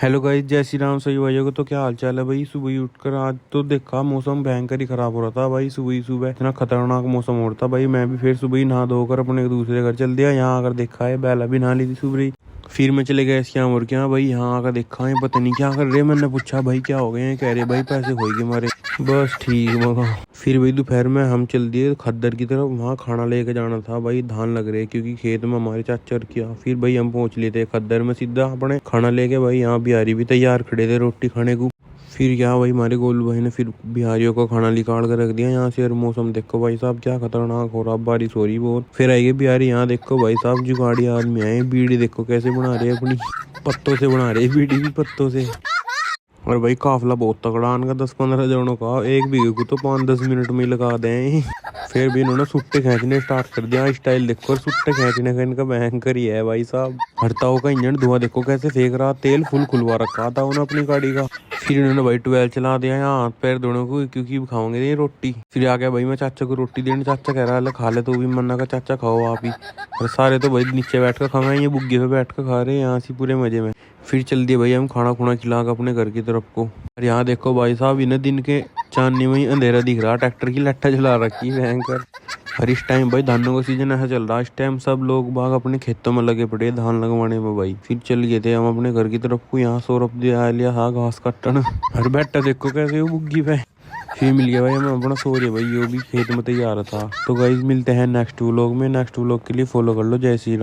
Hello guys, जय श्री राम। सही भाइयों को तो क्या हाल चाल है भाई। सुबह ही उठकर आज तो देखा मौसम भयंकर ही खराब हो रहा था भाई। सुबह ही सुबह इतना खतरनाक मौसम हो रहा था भाई। मैं भी फिर सुबह ही नहा धोकर अपने दूसरे घर चल दिया। यहाँ आकर देखा है बेला भी नहा ली थी सुबह ही। फिर मैं चले गया इसके यहाँ और क्या भाई। यहाँ आकर देखा है पता नहीं क्या कर रहे। मैंने पूछा भाई क्या हो गए हैं, कह रहे भाई पैसे खोएंगे हमारे। बस ठीक मगा। फिर भाई दोपहर में हम चल दिए खद्दर की तरफ। वहाँ खाना लेके जाना था भाई। धान लग रहे क्योंकि खेत में हमारे चाचा और किया। फिर भाई हम पहुंच लिए थे खद्दर में सीधा अपने खाना लेके भाई। यहाँ बिहारी भी तैयार खड़े थे रोटी खाने को। फिर क्या भाई हमारे गोलू भाई ने फिर बिहारियों को खाना निकाल कर रख दिया यहाँ से। और मौसम देखो भाई साहब क्या खतरनाक हो रहा, बारिश हो रही बहुत। फिर आएंगे बिहारी। यहाँ देखो भाई साहब जुगाड़ी आदमी आए। बीड़ी देखो कैसे बना रहे अपनी, पत्तों से बना रहे बीड़ी भी पत्तों से। और भाई काफिला बहुत तगड़ा आनका 10-15 जनों का। एक बीघे को तो 5-10 मिनट में ही लगा दें। फिर भी इन्होंने सुट्टे खींचने स्टार्ट कर दिया। स्टाइल देखो, सुट्टे खींचने का इनका भयंकर ही है भाई साहब। हड़ताओं का इंजन धुआं देखो कैसे फेंक रहा। तेल फुल खुलवा रखा था उन्होंने अपनी गाड़ी का। फिर इन्होंने भाई 12 चला दिया यहाँ हाथ पैर दोनों को, क्योंकि खाओगे ये रोटी। फिर आ गया भाई मैं चाचा को रोटी देने। चाचा कह रहा है खा ले, तो भी मन्ना का चाचा खाओ आप ही। और सारे तो भाई नीचे बैठ कर खा रहे हैं, ये बुग्गे पे बैठ कर खा रहे हैं यहाँ से पूरे मजे में। फिर चल दिए भाई हम खाना खुना खिला के अपने घर की तरफ को। और यहाँ देखो भाई साहब इन्हें दिन के चांदनी में ही अंधेरा दिख रहा। ट्रैक्टर की लट्ठा जला रखी है भयंकर। और इस टाइम भाई धानों का सीजन ऐसा चल रहा है। इस टाइम सब लोग बाग अपने खेतों में लगे पड़े धान लगवाने में भाई। फिर चल गए थे हम अपने घर की तरफ को। यहाँ सौरभ दिया लिया था घास काटन। और बैठा देखो कैसे वो बुग्गी पे। फिर मिल गया भाई हमें अपना सो रहे भाई। वो भी खेत में तैयार था। तो गाइस मिलते हैं नेक्स्ट व्लॉग में। नेक्स्ट व्लॉग के लिए फॉलो कर लो। जय श्री राम।